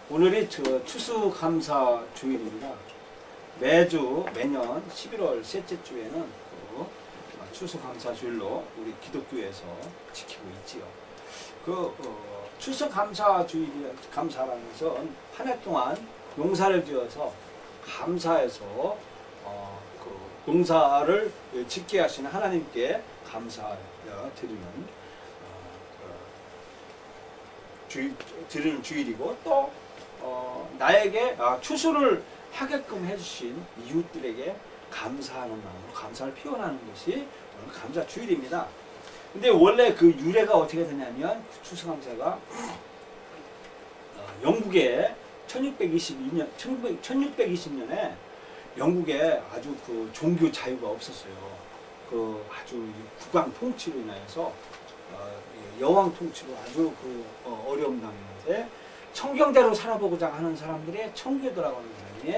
오늘이 추수감사 주일입니다. 매년 11월 셋째 주에는 추수감사 주일로 우리 기독교에서 지키고 있지요. 추수감사 주일이 감사라는 것은 한 해 동안 농사를 지어서 감사해서 농사를 짓게 하시는 하나님께 감사드리는 드리는 주일이고, 또 나에게 추수를 하게끔 해주신 이웃들에게 감사하는 마음으로 감사를 표현하는 것이 오늘 감사 주일입니다. 근데 원래 그 유래가 어떻게 되냐면, 추수감사가 영국에 1620년에 영국에 아주 종교 자유가 없었어요. 아주 국왕 통치로 인하여서 여왕 통치로 아주 어려움 당했는데, 청경대로 살아보고자 하는 사람들이 청교도라고 하는 사람이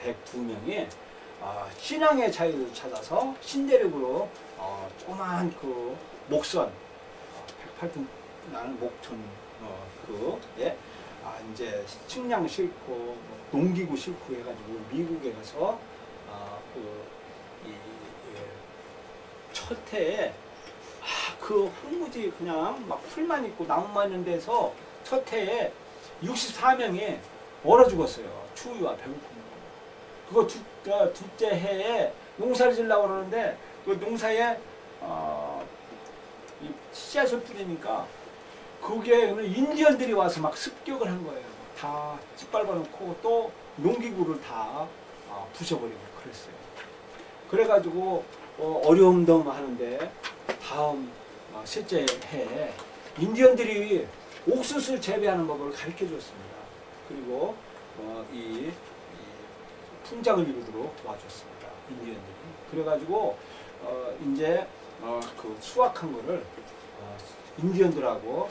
102명이 신앙의 자유를 찾아서 신대륙으로 조그만 목선 108톤 나는 목촌 이제 식량 싣고 농기구 싣고 해가지고 미국에 가서 첫 해에 황무지 그냥 막 풀만 있고 나무만 있는 데서 첫 해에 64명이 얼어 죽었어요. 추위와 배고픔으로. 그거 둘째 해에 농사를 지으려고 그러는데, 그 농사에 이 씨앗을 뿌리니까 거기에 인디언들이 와서 막 습격을 한 거예요. 다 짓밟아 놓고 또 농기구를 다 부셔버리고 그랬어요. 그래가지고 어려움도 하는데, 다음 셋째 해에 인디언들이 옥수수를 재배하는 법을 가르쳐 줬습니다. 그리고 이 풍장을 이루도록 도와줬습니다. 인디언들이. 그래가지고 이제 수확한 거를 인디언들하고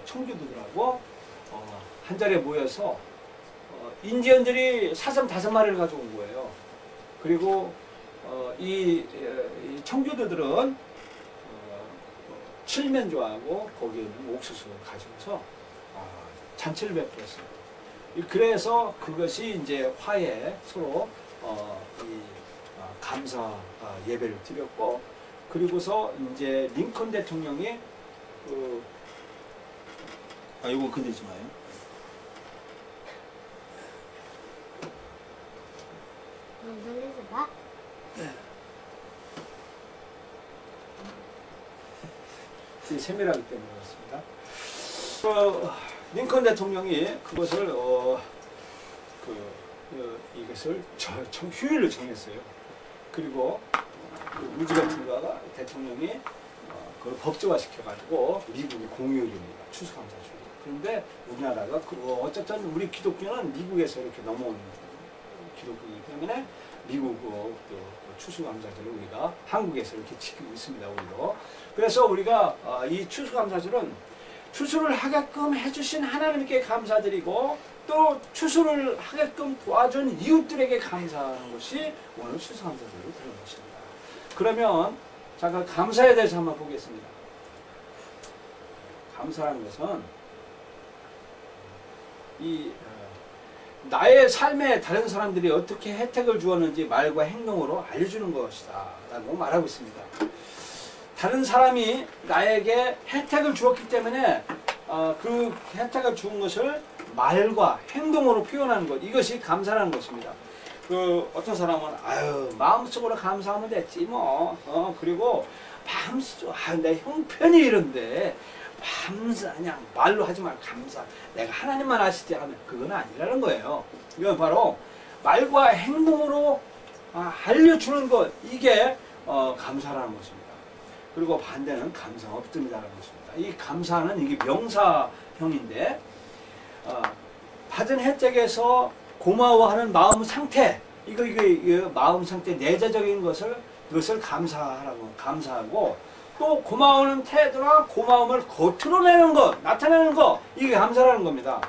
청교도들하고 한 자리에 모여서 인디언들이 사슴 5마리를 가져온 거예요. 그리고 이 청교도들은 칠면조하고 거기에 있는 옥수수를 가지고서 잔치를 베풀었어요. 그래서 그것이 이제 화해 서로 감사 예배를 드렸고, 그리고서 이제 링컨 대통령이 이거 건드리지 마요. 건드리지 마. 네. 세밀하기 때문에 그렇습니다. 링컨 대통령이 그것을 이것을 휴일로 정했어요. 그리고 루즈벨트가 대통령이 그걸 법제화 시켜가지고 미국의 공휴일입니다. 추수감사주일. 그런데 우리나라가 어쨌든 우리 기독교는 미국에서 이렇게 넘어오는 기독교이기 때문에 미국 추수감사절을 우리가 한국에서 이렇게 지키고 있습니다. 우리도. 그래서 우리가 이 추수감사절은 추수를 하게끔 해주신 하나님께 감사드리고, 또 추수를 하게끔 도와준 이웃들에게 감사하는 것이 오늘 추수감사절로 되는 것입니다. 그러면 잠깐 감사에 대해서 한번 보겠습니다. 감사라는 것은 나의 삶에 다른 사람들이 어떻게 혜택을 주었는지 말과 행동으로 알려주는 것이다 라고 말하고 있습니다. 다른 사람이 나에게 혜택을 주었기 때문에 그 혜택을 준 것을 말과 행동으로 표현하는 것, 이것이 감사라는 것입니다. 어떤 사람은 마음속으로 감사하면 됐지 뭐, 그리고 마음속으로 내 형편이 이런데 그냥 말로 하지 말고 감사, 내가 하나님만 아시지 하면 그건 아니라는 거예요. 이건 바로 말과 행동으로 알려주는 것, 이게 감사라는 것입니다. 그리고 반대는 감사가 없습니다라는 것입니다. 이 감사는 이게 명사형인데, 받은 혜택에서 고마워하는 마음 상태, 이거 마음 상태 내재적인 그것을 감사하고, 또 고마워하는 태도나 고마움을 겉으로 내는 것, 나타내는 것, 이게 감사라는 겁니다.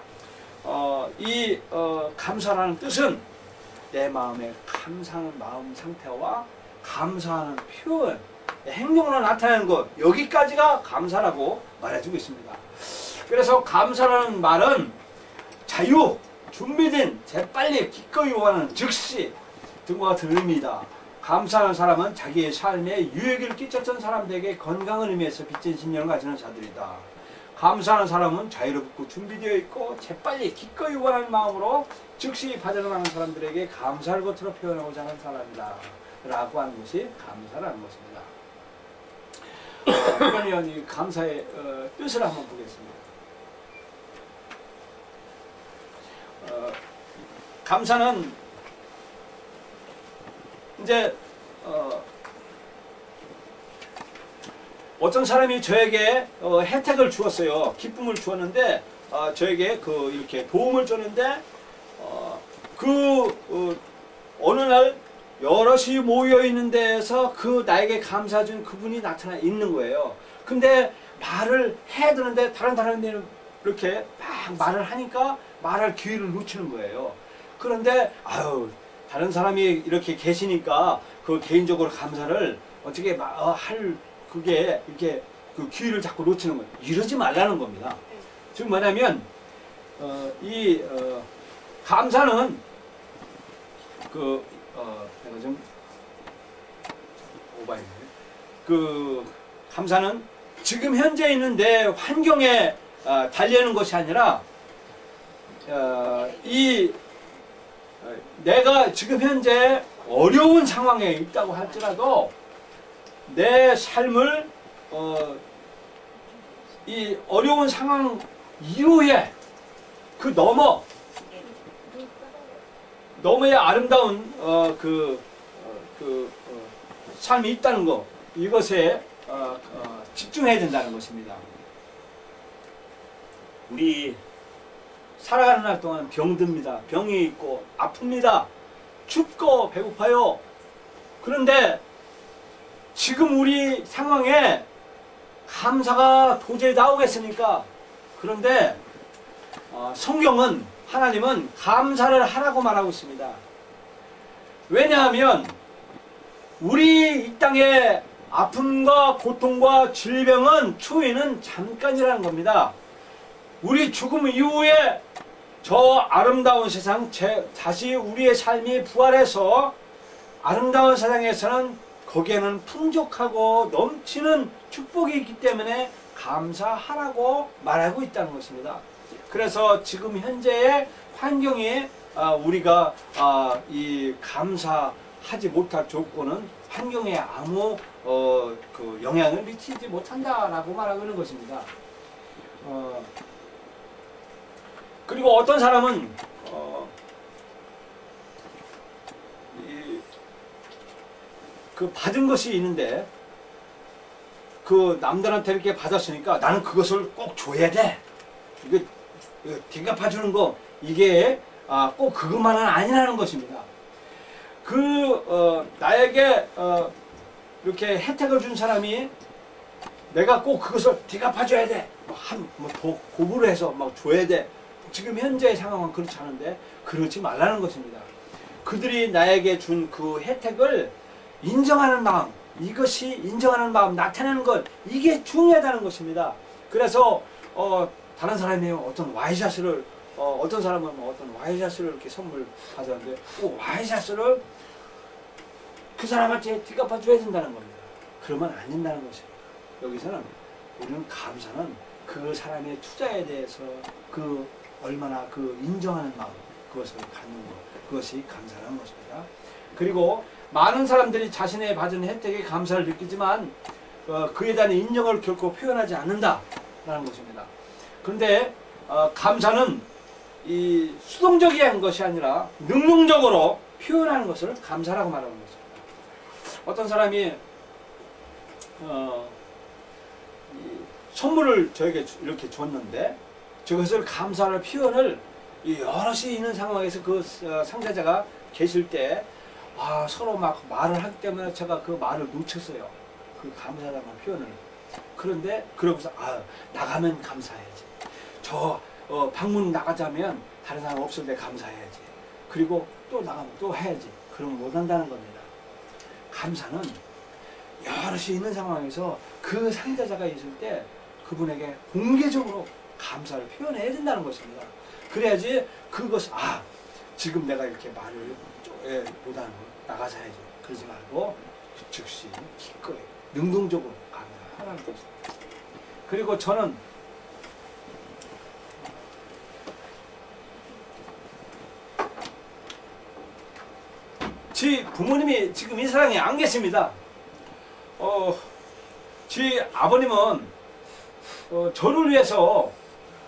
감사라는 뜻은 내 마음에 감사하는 마음 상태와 감사하는 표현, 행동으로 나타내는 것, 여기까지가 감사라고 말해주고 있습니다. 그래서 감사라는 말은 자유, 준비된, 재빨리, 기꺼이 원하는, 즉시 등과 같은 의미이다. 감사하는 사람은 자기의 삶에 유익을 끼쳤던 사람들에게 건강을 의미해서 빚진 신념을 가지는 자들이다. 감사하는 사람은 자유롭고 준비되어 있고 재빨리 기꺼이 원하는 마음으로 즉시 받아나가는 사람들에게 감사를 겉으로 표현하고자 하는 사람이다 라고 하는 것이 감사라는 것입니다. 그러면 이 감사의 뜻을 한번 보겠습니다. 감사는 이제 어떤 사람이 저에게 혜택을 주었어요. 기쁨을 주었는데 저에게 이렇게 도움을 줬는데 어느 날 여럿이 모여 있는 데에서 나에게 감사 준 그분이 나타나 있는 거예요. 근데 말을 해야 되는데 다른 사람들이 이렇게 막 말을 하니까 말할 기회를 놓치는 거예요. 그런데 다른 사람이 이렇게 계시니까 그 개인적으로 감사를 어떻게 할 그게 이렇게 그 기회를 자꾸 놓치는 거예요. 이러지 말라는 겁니다. 즉 뭐냐면 감사는 내가 좀 오바했네. 감사는 지금 현재 있는 내 환경에 달리는 것이 아니라 내가 지금 현재 어려운 상황에 있다고 할지라도 내 삶을 이 어려운 상황 이후에 너머의 아름다운 삶이 있다는 것, 이것에 집중해야 된다는 것입니다. 우리 살아가는 날 동안 병듭니다. 병이 있고 아픕니다. 춥고 배고파요. 그런데 지금 우리 상황에 감사가 도저히 나오겠습니까? 그런데 성경은, 하나님은 감사를 하라고 말하고 있습니다. 왜냐하면 우리 이 땅의 아픔과 고통과 질병은 추위는 잠깐이라는 겁니다. 우리 죽음 이후에 저 아름다운 세상, 다시 우리의 삶이 부활해서 아름다운 세상에서는 거기에는 풍족하고 넘치는 축복이 있기 때문에 감사하라고 말하고 있다는 것입니다. 그래서 지금 현재의 환경에 우리가 이 감사하지 못할 조건은 환경에 아무 영향을 미치지 못한다라고 말하고 있는 것입니다. 그리고 어떤 사람은 받은 것이 있는데 남들한테 이렇게 받았으니까 나는 그것을 꼭 줘야 돼. 이거 대갚아주는 거, 이게 꼭 그것만은 아니라는 것입니다. 나에게 이렇게 혜택을 준 사람이 내가 꼭 그것을 대갚아줘야 돼. 더 고부를 해서 막 줘야 돼. 지금 현재의 상황은 그렇지 않은데 그러지 말라는 것입니다. 그들이 나에게 준 그 혜택을 인정하는 마음, 이것이 인정하는 마음, 나타내는 것, 이게 중요하다는 것입니다. 그래서 다른 사람이 어떤 와이셔츠를 어떤 사람은 어떤 와이셔츠를 이렇게 선물 받았는데 와이셔츠를 그 사람한테 뒷갚아 줘야 된다는 겁니다. 그러면 안 된다는 것입니다. 여기서는 우리는 감사는 그 사람의 투자에 대해서 얼마나 인정하는 마음, 그것을 갖는 것, 그것이 감사라는 것입니다. 그리고 많은 사람들이 자신의 받은 혜택에 감사를 느끼지만 그에 대한 인정을 결코 표현하지 않는다라는 것입니다. 그런데 감사는 이 수동적인 것이 아니라 능동적으로 표현하는 것을 감사라고 말하는 것입니다. 어떤 사람이 선물을 저에게 이렇게 줬는데 저것을 감사를 표현을 여럿이 있는 상황에서 그 상대자가 계실 때 서로 막 말을 하기 때문에 제가 그 말을 놓쳤어요. 그 감사라는 표현을. 그런데 그러고서 나가면 감사해야지. 방문 나가자면 다른 사람 없을 때 감사해야지. 그리고 또 나가면 또 해야지. 그러면 못한다는 겁니다. 감사는 여럿이 있는 상황에서 그 상대자가 있을 때 그분에게 공개적으로 감사를 표현해야 된다는 것입니다. 그래야지 그것을 지금 내가 이렇게 말을 못하는 거 나가서 해야지. 그러지 말고 즉시 기꺼이 능동적으로 감사하라는 것입니다. 그리고 저는 제 부모님이 지금 이 세상에 안 계십니다. 제 아버님은 저를 위해서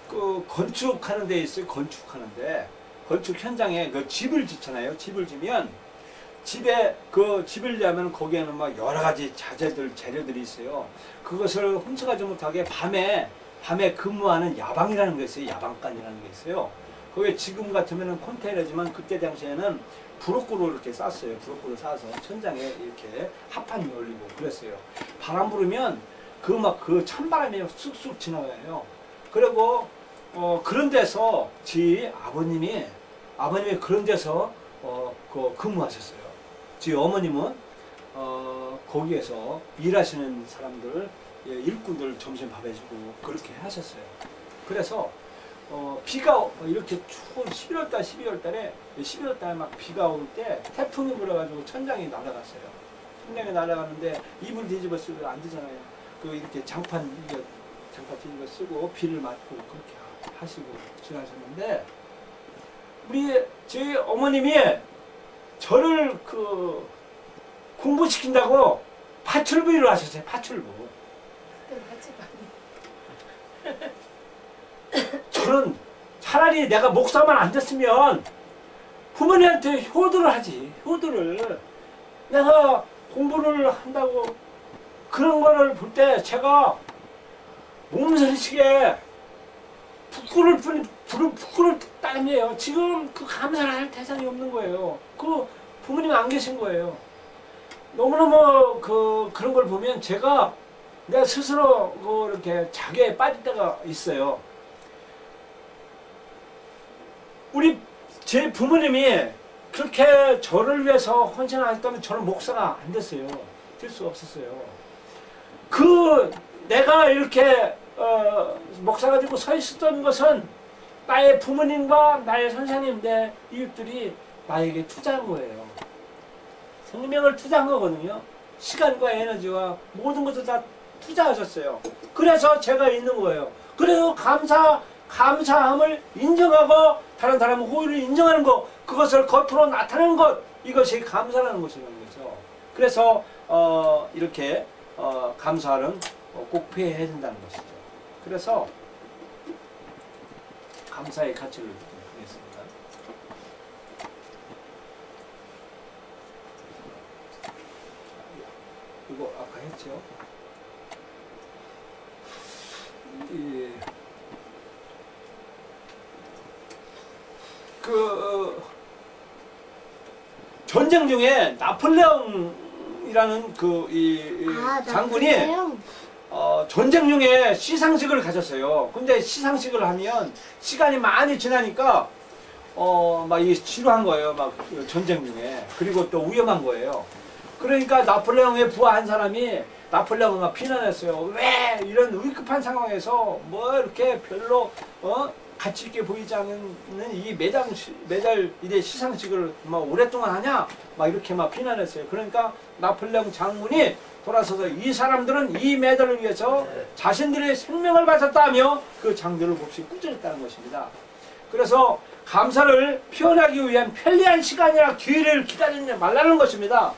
그 건축하는 데 있어요. 건축하는데 건축 현장에 그 집을 짓잖아요. 집을 지면 집에 그 집을 지으면 거기에는 막 여러 가지 자재들 재료들이 있어요. 그것을 훔쳐가지 못하게 밤에 근무하는 야방이라는 게 있어요. 야방간이라는 게 있어요. 그게 지금 같으면은 컨테이너지만 그때 당시에는 브로코로 이렇게 쌌어요. 브로코로 싸서 천장에 이렇게 합판이 올리고 그랬어요. 바람 부르면 그 찬바람이 쑥쑥 지나가요. 그리고 그런 데서 지 아버님이 그런 데서 근무하셨어요. 지 어머님은 거기에서 일하시는 사람들 일꾼들 점심 밥 해주고 그렇게 하셨어요. 그래서 비가 이렇게 추운 11월달 12월달에 막 비가 올 때 태풍이 불어가지고 천장이 날아갔어요. 천장이 날아가는데 이불 뒤집어 쓰고 안 되잖아요. 이렇게 장판 뒤집어 쓰고 비를 맞고 그렇게 하시고 지나셨는데 제 어머님이 저를 공부시킨다고 파출부 일을 하셨어요. 파출부. 저는 차라리 내가 목사만 안 됐으면 부모님한테 효도를 하지. 효도를. 내가 공부를 한다고 그런 거를 볼 때 제가 몸서리치게 부끄러울 따름이에요. 지금 그 감사를 할 대상이 없는 거예요. 그 부모님 안 계신 거예요. 너무너무 그런 걸 보면 내가 스스로 이렇게 자괴에 빠질 때가 있어요. 제 부모님이 그렇게 저를 위해서 헌신을 하셨다면 저는 목사가 안 됐어요. 될 수 없었어요. 내가 이렇게 목사가 되고 서 있었던 것은 나의 부모님과 나의 선생님, 내 이웃들이 나에게 투자한 거예요. 생명을 투자한 거거든요. 시간과 에너지와 모든 것을 다 투자하셨어요. 그래서 제가 있는 거예요. 그래서 감사함을 인정하고 다른 사람의 호의를 인정하는 것, 그것을 겉으로 나타내는 것, 이것이 감사라는 것이라는 거죠. 그래서 이렇게 감사는 꼭 표해야 된다는 것이죠. 그래서 감사의 가치를 보겠습니다. 이거 아까 했죠. 전쟁 중에 나폴레옹이라는 장군이 전쟁 중에 시상식을 가졌어요. 근데 시상식을 하면 시간이 많이 지나니까 막 지루한 거예요. 막 전쟁 중에. 그리고 또 위험한 거예요. 그러니까 나폴레옹의 부하 한 사람이 나폴레옹을 막 비난했어요. 왜 이런 위급한 상황에서 뭐 이렇게 별로 가치 있게 보이지 않는 이 매달 이래 시상식을 막 오랫동안 하냐? 막 이렇게 막 비난했어요. 그러니까 나폴레옹 장군이 돌아서서 이 사람들은 이 메달을 위해서 자신들의 생명을 바쳤다며 그 장군을 몹시 꾸짖었다는 것입니다. 그래서 감사를 표현하기 위한 편리한 시간이나 기회를 기다리지 말라는 것입니다.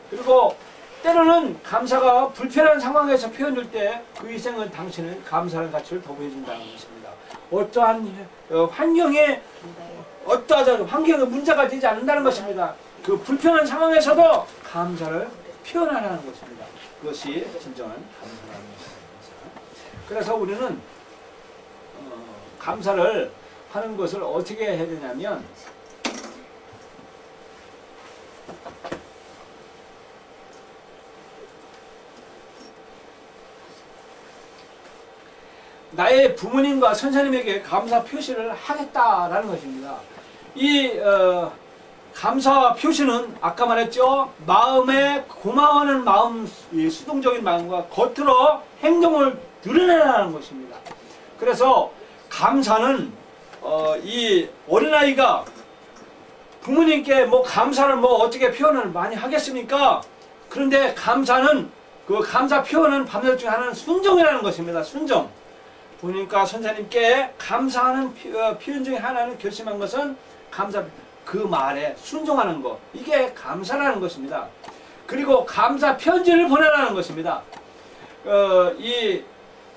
그리고 때로는 감사가 불편한 상황에서 표현될 때 그 희생은 당신은 감사하는 가치를 더 보여준다는 것입니다. 어떠한 환경에 문제가 되지 않는다는 것입니다. 그 불편한 상황에서도 감사를 표현하라는 것입니다. 그것이 진정한 감사라는 것입니다. 그래서 우리는 감사를 하는 것을 어떻게 해야 되냐면 나의 부모님과 선생님에게 감사 표시를 하겠다라는 것입니다. 이 감사 표시는 아까 말했죠. 마음에 고마워하는 마음, 수동적인 마음과 겉으로 행동을 드러내라는 것입니다. 그래서 감사는 이 어린아이가 부모님께 뭐 감사를 뭐 어떻게 표현을 많이 하겠습니까? 그런데 감사는 그 감사 표현은 방법 중에 하나는 순종이라는 것입니다. 순종. 부모님과 선생님께 감사하는 표현 중에 하나는 결심한 것은 감사, 그 말에 순종하는 것. 이게 감사라는 것입니다. 그리고 감사 편지를 보내라는 것입니다. 이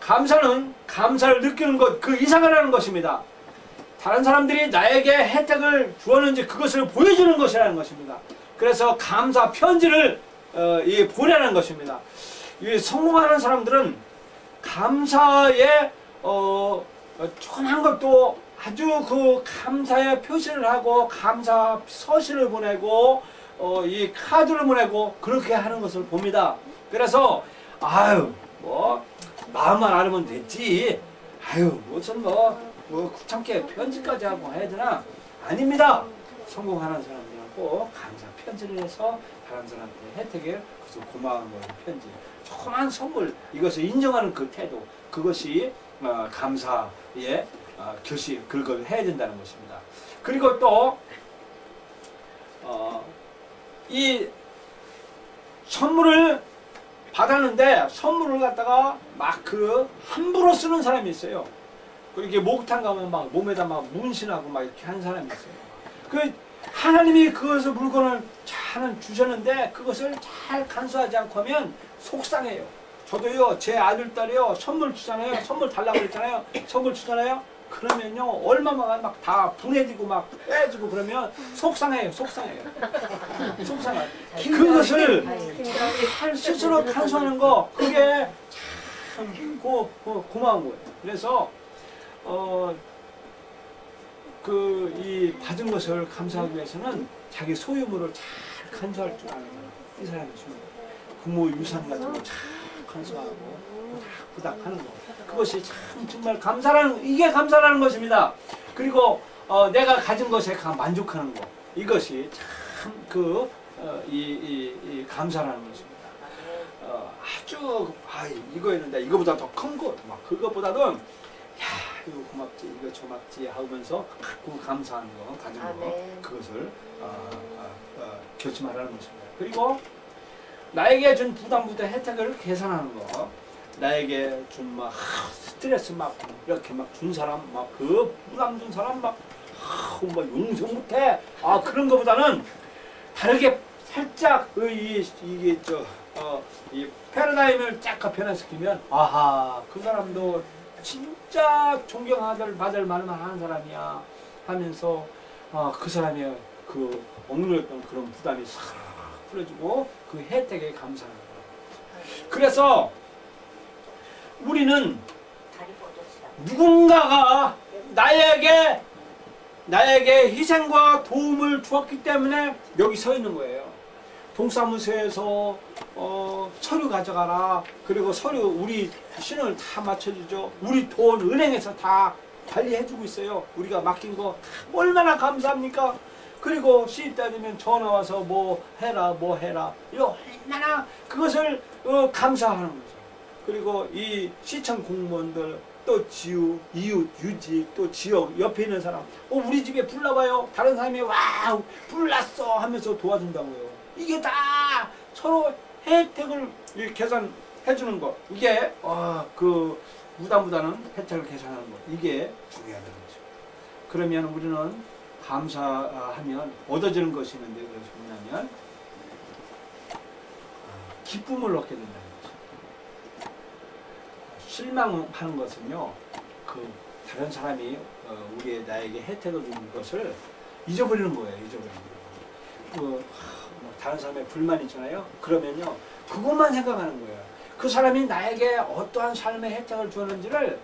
감사는 감사를 느끼는 것 그 이상이라는 것입니다. 다른 사람들이 나에게 혜택을 주었는지 그것을 보여주는 것이라는 것입니다. 그래서 감사 편지를 보내는 것입니다. 이 성공하는 사람들은 감사에 조그만 것도 아주 그 감사의 표시를 하고 감사 서신을 보내고 이 카드를 보내고 그렇게 하는 것을 봅니다. 그래서 아유 뭐 마음만 알으면 됐지. 아유 무슨 뭐 구창께 편지까지 하고 해야 되나? 아닙니다. 성공하는 사람들은 꼭 감사 편지를 해서 다른 사람한테 혜택에 그래서 고마운 거예요. 편지. 조그만 선물 이것을 인정하는 그 태도 그것이 감사의 결심 그걸 해야 된다는 것입니다. 그리고 또 이 선물을 받았는데 선물을 갖다가 막 그 함부로 쓰는 사람이 있어요. 그렇게 목욕탕 가면 막 몸에다 막 문신하고 막 이렇게 하는 사람이 있어요. 그 하나님이 그것을 물건을 잘 주셨는데 그것을 잘 간수하지 않고 하면 속상해요. 저도요 제 아들 딸이요 선물 주잖아요. 선물 달라고 그랬잖아요. 선물 주잖아요. 그러면요 얼마만 막 다 분해지고 막 빼지고 그러면 속상해요. 속상해요. 속상해요. 그것을 잘 스스로 간수하는 거 그게 참 고마운 거예요. 그래서 이 받은 것을 감사하기 위해서는 자기 소유물을 잘 간수할 줄 아는 이 사람이 중요해요. 부모 유산 같은 거 잘 간수하고 부닥부닥 하는 거. 그것이 참 정말 이게 감사라는 것입니다. 그리고 내가 가진 것에 만족하는 거. 이것이 참 감사라는 것입니다. 이거 했는데 이거보다 더 큰 거, 막 그것보다는 야 이거 고맙지, 이거 고맙지 하면서 갖고 감사하는 거, 가진 거, 그것을 결심하라는 것입니다. 그리고 나에게 준 부담부터 혜택을 계산하는 거, 나에게 준 막 스트레스 막 이렇게 막 준 사람, 막 그 부담 준 사람 막 용서 못해. 그런 것보다는 다르게 살짝 이 패러다임을 쫙 변화시키면 그 사람도 진짜 존경받을 만한 사람이야 하면서 그 사람의 그 억눌렸던 그런 부담이 싹 풀어지고 그 혜택에 감사하는 거예요. 그래서 우리는 누군가가 나에게 희생과 도움을 주었기 때문에 여기 서 있는 거예요. 동사무소에서 서류 가져가라. 그리고 서류 우리 신을 다 맞춰주죠. 우리 돈 은행에서 다 관리해주고 있어요. 우리가 맡긴 거 얼마나 감사합니까? 그리고 시입 따지면 전화 와서 뭐 해라 이거 얼마나 그것을 감사하는 거죠. 그리고 이 시청 공무원들 또 이웃, 유지, 또 지역, 옆에 있는 사람 우리 집에 불 나와요. 다른 사람이 와우 불 났어 하면서 도와준다고요. 이게 다 서로 혜택을 계산해 주는 거. 이게 그 무단보다는 혜택을 계산하는 거. 이게 중요하다는 거죠. 그러면 우리는 감사하면 얻어지는 것이 있는데 그것이 뭐냐면 기쁨을 얻게 된다는 거죠. 실망하는 것은요, 그 다른 사람이 나에게 혜택을 주는 것을 잊어버리는 거예요. 잊어버리는 거. 다른 사람의 불만 있잖아요. 그러면요, 그것만 생각하는 거예요. 그 사람이 나에게 어떠한 삶의 혜택을 주었는지를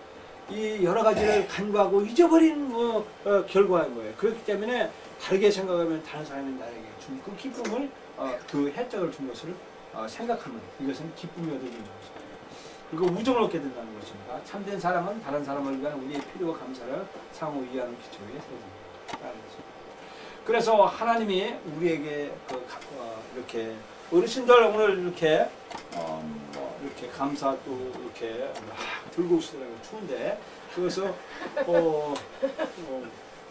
이 여러 가지를 간과하고 잊어버리는 결과인 거예요. 그렇기 때문에 다르게 생각하면 다른 사람이 나에게 준 그 기쁨을 그 혜택을 준 것을 생각하면 이것은 기쁨이 얻어지는 것입니다. 그리고 우정을 얻게 된다는 것입니다. 참된 사랑은 다른 사람을 위한 우리의 필요와 감사를 상호 이해하는 기초에 세워집니다. 그래서 하나님이 우리에게 이렇게 어르신들 오늘 이렇게 뭐 이렇게 감사 또 이렇게 막 들고 오시더라고요. 추운데. 그래서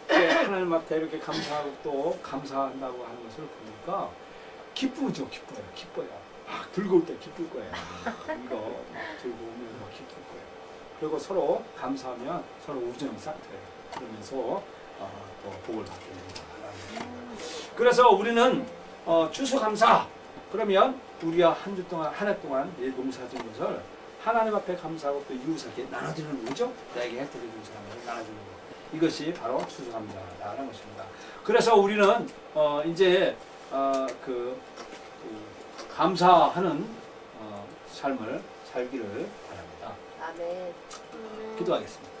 하나님 앞에 이렇게 감사하고 또 감사한다고 하는 것을 보니까 기쁘죠. 기뻐요. 막 들고 올 때 기쁠 거예요. 이거 막 들고 오면 막 기쁠 거예요. 그리고 서로 감사하면 서로 우정이 싹 트여요. 그러면서 또 복을 받게 됩니다. 그래서 우리는 추수감사. 그러면 우리가 한 주 동안 한 해 동안 내 농사진 것을 하나님 앞에 감사하고 또 이웃에게 나눠주는 거죠. 나에게 혜택을 준 사람에게 나눠주는 거. 이것이 바로 추수감사라는 것입니다. 그래서 우리는 이제 감사하는 삶을 살기를 바랍니다. 아멘. 기도하겠습니다.